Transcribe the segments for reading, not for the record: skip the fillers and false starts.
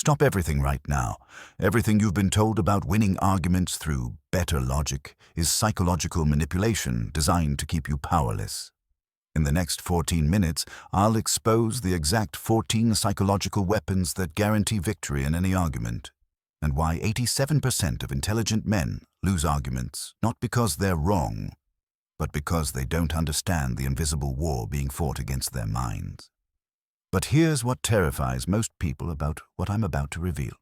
Stop everything right now. Everything you've been told about winning arguments through better logic is psychological manipulation designed to keep you powerless. In the next 14 minutes, I'll expose the exact 14 psychological weapons that guarantee victory in any argument, and why 87% of intelligent men lose arguments, not because they're wrong, but because they don't understand the invisible war being fought against their minds. But here's what terrifies most people about what I'm about to reveal.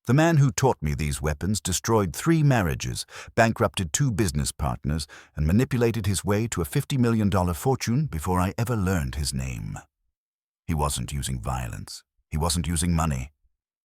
The man who taught me these weapons destroyed 3 marriages, bankrupted 2 business partners, and manipulated his way to a $50 million fortune before I ever learned his name. He wasn't using violence. He wasn't using money.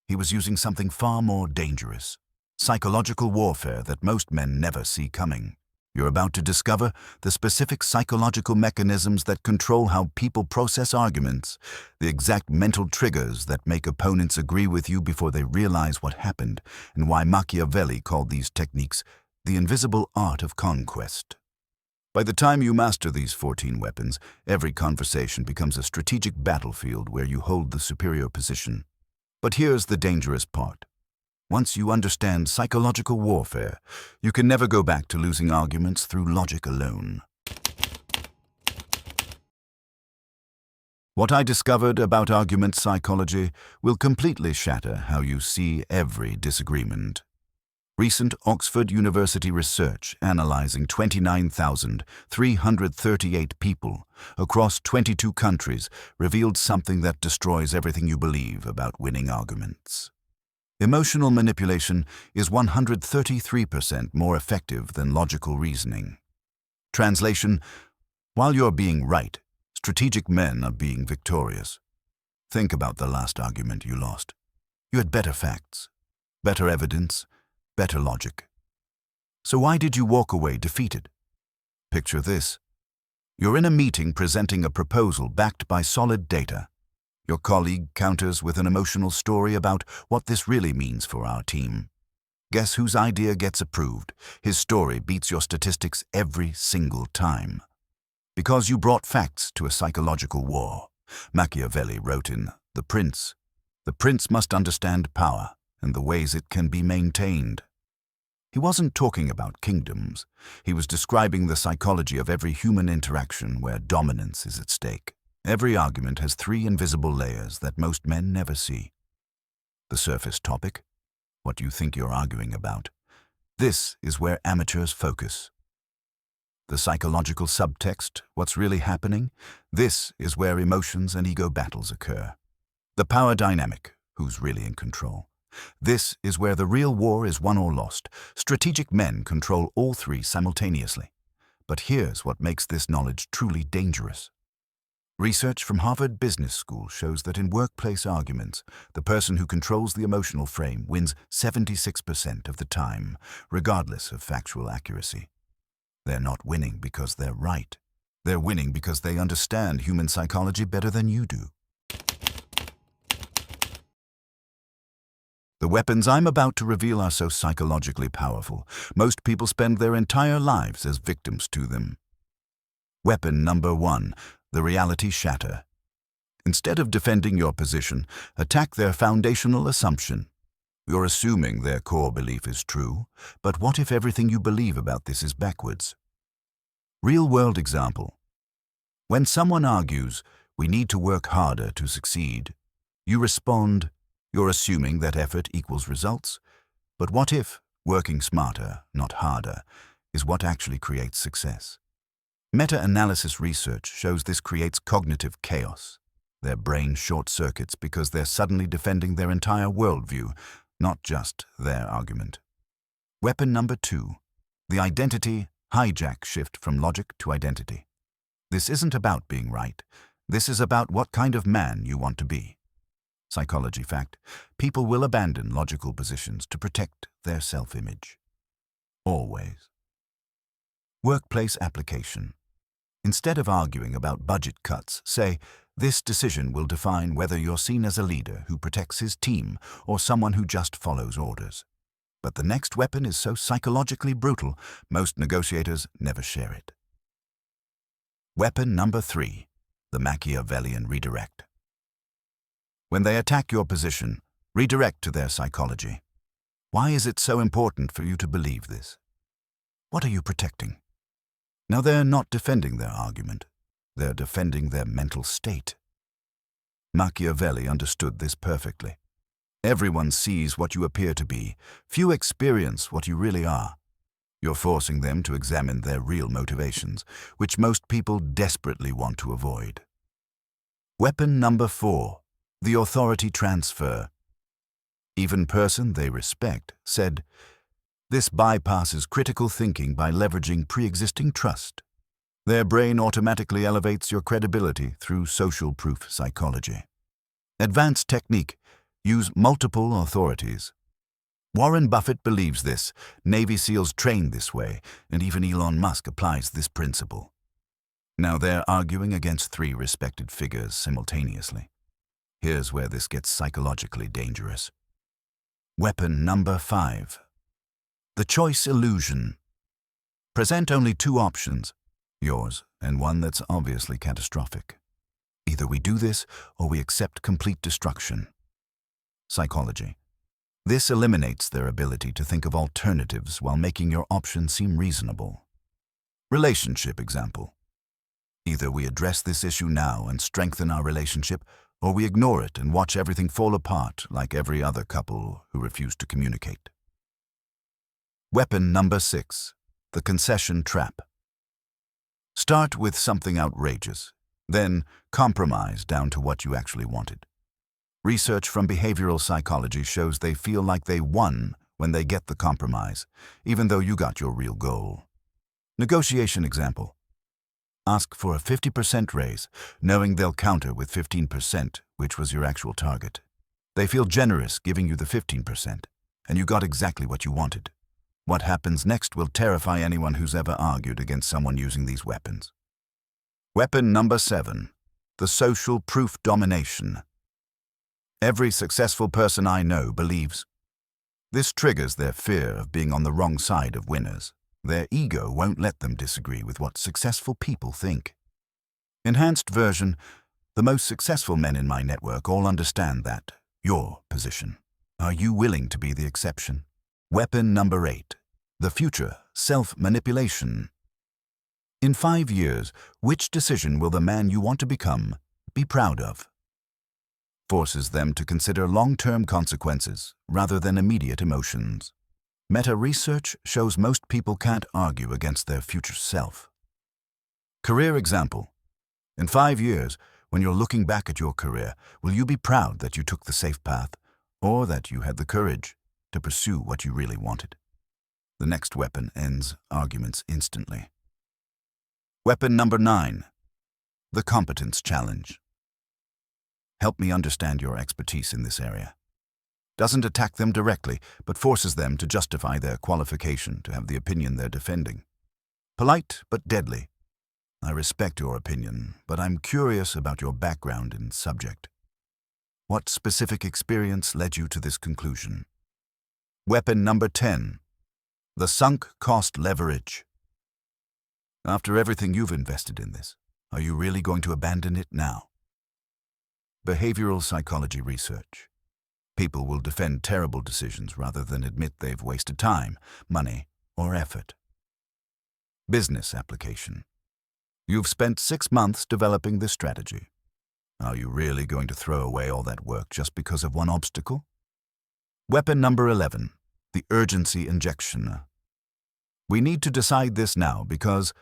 He was using something far more dangerous: psychological warfare that most men never see coming. You're about to discover the specific psychological mechanisms that control how people process arguments, the exact mental triggers that make opponents agree with you before they realize what happened, and why Machiavelli called these techniques the invisible art of conquest. By the time you master these 14 weapons, every conversation becomes a strategic battlefield where you hold the superior position. But here's the dangerous part. Once you understand psychological warfare, you can never go back to losing arguments through logic alone. What I discovered about argument psychology will completely shatter how you see every disagreement. Recent Oxford University research analyzing 29,338 people across 22 countries revealed something that destroys everything you believe about winning arguments. Emotional manipulation is 133% more effective than logical reasoning. Translation: while you're being right, strategic men are being victorious. Think about the last argument you lost. You had better facts, better evidence, better logic. So why did you walk away defeated? Picture this. You're in a meeting presenting a proposal backed by solid data. Your colleague counters with an emotional story about what this really means for our team. Guess whose idea gets approved? His story beats your statistics every single time. Because you brought facts to a psychological war. Machiavelli wrote in The Prince must understand power and the ways it can be maintained. He wasn't talking about kingdoms. He was describing the psychology of every human interaction where dominance is at stake. Every argument has 3 invisible layers that most men never see. The surface topic, what you think you're arguing about. This is where amateurs focus. The psychological subtext, what's really happening. This is where emotions and ego battles occur. The power dynamic, who's really in control. This is where the real war is won or lost. Strategic men control all 3 simultaneously. But here's what makes this knowledge truly dangerous. Research from Harvard Business School shows that in workplace arguments, the person who controls the emotional frame wins 76% of the time, regardless of factual accuracy. They're not winning because they're right. They're winning because they understand human psychology better than you do. The weapons I'm about to reveal are so psychologically powerful, most people spend their entire lives as victims to them. Weapon number 1. The reality shatter. Instead of defending your position, attack their foundational assumption. You're assuming their core belief is true, but what if everything you believe about this is backwards? Real-world example. When someone argues, "We need to work harder to succeed," you respond, "You're assuming that effort equals results. But what if working smarter, not harder, is what actually creates success?" Meta-analysis research shows this creates cognitive chaos. Their brain short-circuits because they're suddenly defending their entire worldview, not just their argument. Weapon number 2. The identity hijack shift from logic to identity. This isn't about being right. This is about what kind of man you want to be. Psychology fact: people will abandon logical positions to protect their self-image. Always. Workplace application. Instead of arguing about budget cuts, say, "This decision will define whether you're seen as a leader who protects his team or someone who just follows orders." But the next weapon is so psychologically brutal, most negotiators never share it. Weapon number 3. The Machiavellian redirect. When they attack your position, Redirect to their psychology. Why is it so important for you to believe this? What are you protecting? Now, they're not defending their argument. They're defending their mental state. Machiavelli understood this perfectly. Everyone sees what you appear to be. Few experience what you really are. You're forcing them to examine their real motivations, which most people desperately want to avoid. Weapon number 4, the authority transfer. Even person they respect said, "This bypasses critical thinking by leveraging pre-existing trust." Their brain automatically elevates your credibility through social proof psychology. Advanced technique. Use multiple authorities. Warren Buffett believes this, Navy SEALs train this way, and even Elon Musk applies this principle. Now they're arguing against 3 respected figures simultaneously. Here's where this gets psychologically dangerous. Weapon number 5. The choice illusion. Present only 2 options, yours and one that's obviously catastrophic. Either we do this or we accept complete destruction. Psychology. This eliminates their ability to think of alternatives while making your options seem reasonable. Relationship example. Either we address this issue now and strengthen our relationship, or we ignore it and watch everything fall apart like every other couple who refuse to communicate. Weapon number 6, the concession trap. Start with something outrageous, then compromise down to what you actually wanted. Research from behavioral psychology shows they feel like they won when they get the compromise, even though you got your real goal. Negotiation example. Ask for a 50% raise, knowing they'll counter with 15%, which was your actual target. They feel generous giving you the 15%, and you got exactly what you wanted. What happens next will terrify anyone who's ever argued against someone using these weapons. Weapon number 7, the social proof domination. Every successful person I know believes. This triggers their fear of being on the wrong side of winners. Their ego won't let them disagree with what successful people think. Enhanced version. The most successful men in my network all understand that. Your position. Are you willing to be the exception? Weapon number 8. The future self-manipulation. In 5 years, which decision will the man you want to become be proud of? Forces them to consider long-term consequences rather than immediate emotions. Meta-research shows most people can't argue against their future self. Career example. In 5 years, when you're looking back at your career, will you be proud that you took the safe path, or that you had the courage to pursue what you really wanted? The next weapon ends arguments instantly. Weapon number 9. The competence challenge. Help me understand your expertise in this area. Doesn't attack them directly, but forces them to justify their qualification to have the opinion they're defending. Polite but deadly. I respect your opinion, but I'm curious about your background and subject. What specific experience led you to this conclusion? Weapon number 10. The sunk cost leverage. After everything you've invested in this, are you really going to abandon it now? Behavioral psychology research. People will defend terrible decisions rather than admit they've wasted time, money, or effort. Business application. You've spent 6 months developing this strategy. Are you really going to throw away all that work just because of one obstacle? Weapon number 11. The urgency injection. We need to decide this now because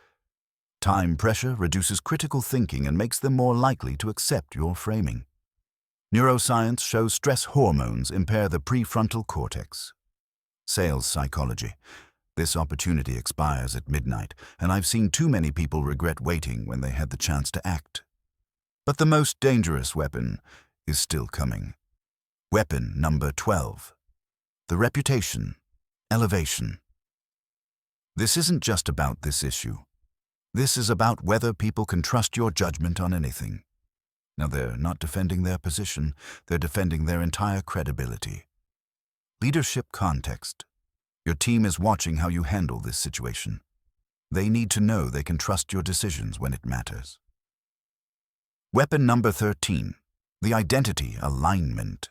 time pressure reduces critical thinking and makes them more likely to accept your framing. Neuroscience shows stress hormones impair the prefrontal cortex. Sales psychology. This opportunity expires at midnight, and I've seen too many people regret waiting when they had the chance to act. But the most dangerous weapon is still coming. Weapon number 12. The reputation, elevation. This isn't just about this issue. This is about whether people can trust your judgment on anything. Now, they're not defending their position, they're defending their entire credibility. Leadership context. Your team is watching how you handle this situation. They need to know they can trust your decisions when it matters. Weapon number 13. The identity alignment.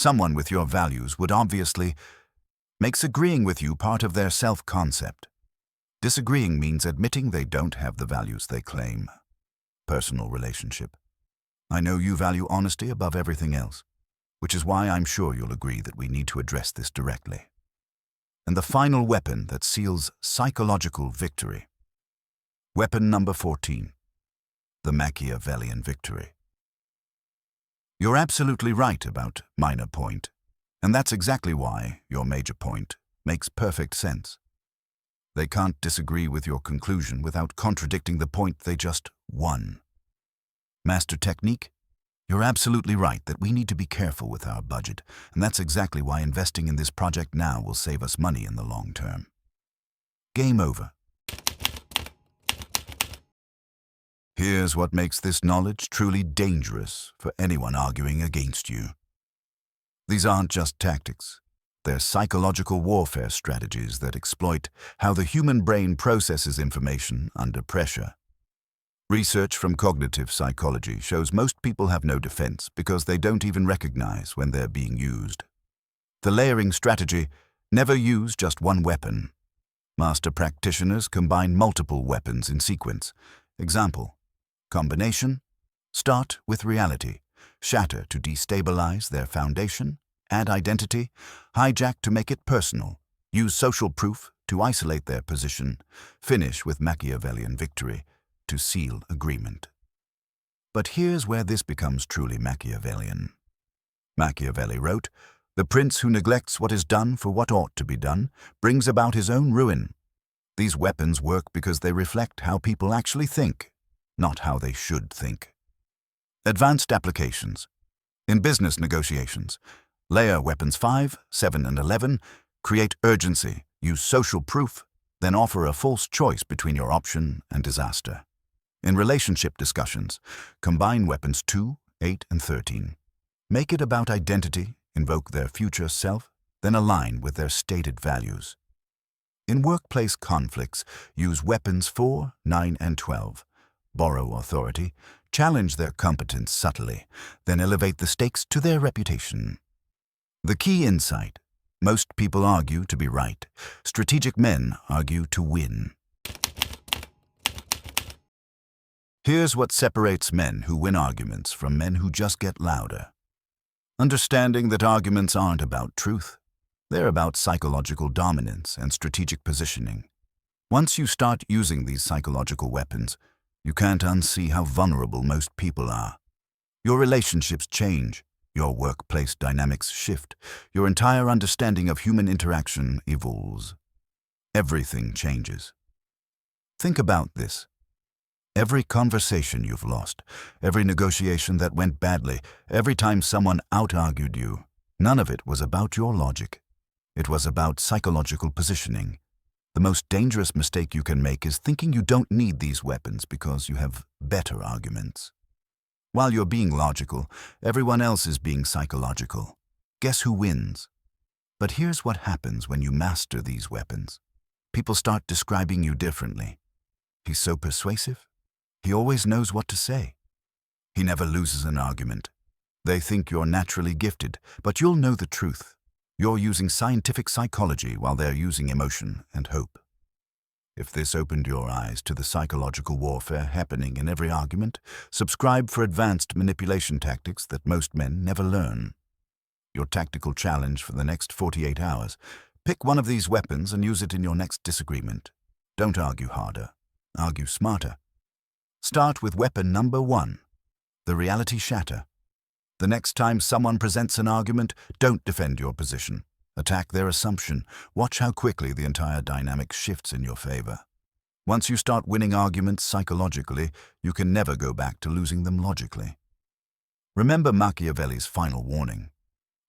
Someone with your values would obviously makes agreeing with you part of their self-concept. Disagreeing means admitting they don't have the values they claim. Personal relationship. I know you value honesty above everything else, which is why I'm sure you'll agree that we need to address this directly. And the final weapon that seals psychological victory. Weapon number 14. The Machiavellian victory. You're absolutely right about minor point, and that's exactly why your major point makes perfect sense. They can't disagree with your conclusion without contradicting the point they just won. Master technique? You're absolutely right that we need to be careful with our budget, and that's exactly why investing in this project now will save us money in the long term. Game over. Here's what makes this knowledge truly dangerous for anyone arguing against you. These aren't just tactics. They're psychological warfare strategies that exploit how the human brain processes information under pressure. Research from cognitive psychology shows most people have no defense because they don't even recognize when they're being used. The layering strategy: never use just one weapon. Master practitioners combine multiple weapons in sequence. Example: combination: start with reality, shatter to destabilize their foundation, add identity, hijack to make it personal, use social proof to isolate their position, finish with Machiavellian victory to seal agreement. But here's where this becomes truly Machiavellian. Machiavelli wrote, "The prince who neglects what is done for what ought to be done brings about his own ruin." These weapons work because they reflect how people actually think, not how they should think. Advanced applications. In business negotiations, layer weapons 5, 7, and 11, create urgency, use social proof, then offer a false choice between your option and disaster. In relationship discussions, combine weapons 2, 8, and 13. Make it about identity, invoke their future self, then align with their stated values. In workplace conflicts, use weapons 4, 9, and 12. Borrow authority, challenge their competence subtly, then elevate the stakes to their reputation. The key insight: most people argue to be right. Strategic men argue to win. Here's what separates men who win arguments from men who just get louder. Understanding that arguments aren't about truth. They're about psychological dominance and strategic positioning. Once you start using these psychological weapons, you can't unsee how vulnerable most people are. Your relationships change, your workplace dynamics shift, your entire understanding of human interaction evolves. Everything changes. Think about this. Every conversation you've lost, every negotiation that went badly, every time someone out-argued you, none of it was about your logic. It was about psychological positioning. The most dangerous mistake you can make is thinking you don't need these weapons because you have better arguments. While you're being logical, everyone else is being psychological. Guess who wins? But here's what happens when you master these weapons. People start describing you differently. He's so persuasive. He always knows what to say. He never loses an argument. They think you're naturally gifted, but you'll know the truth. You're using scientific psychology while they're using emotion and hope. If this opened your eyes to the psychological warfare happening in every argument, subscribe for advanced manipulation tactics that most men never learn. Your tactical challenge for the next 48 hours. Pick one of these weapons and use it in your next disagreement. Don't argue harder. Argue smarter. Start with weapon number 1, the reality shatter. The next time someone presents an argument, don't defend your position. Attack their assumption. Watch how quickly the entire dynamic shifts in your favor. Once you start winning arguments psychologically, you can never go back to losing them logically. Remember Machiavelli's final warning.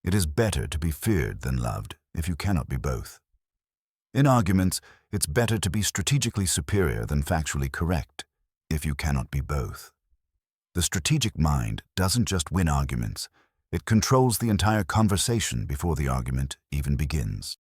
It is better to be feared than loved if you cannot be both. In arguments, it's better to be strategically superior than factually correct if you cannot be both. The strategic mind doesn't just win arguments, it controls the entire conversation before the argument even begins.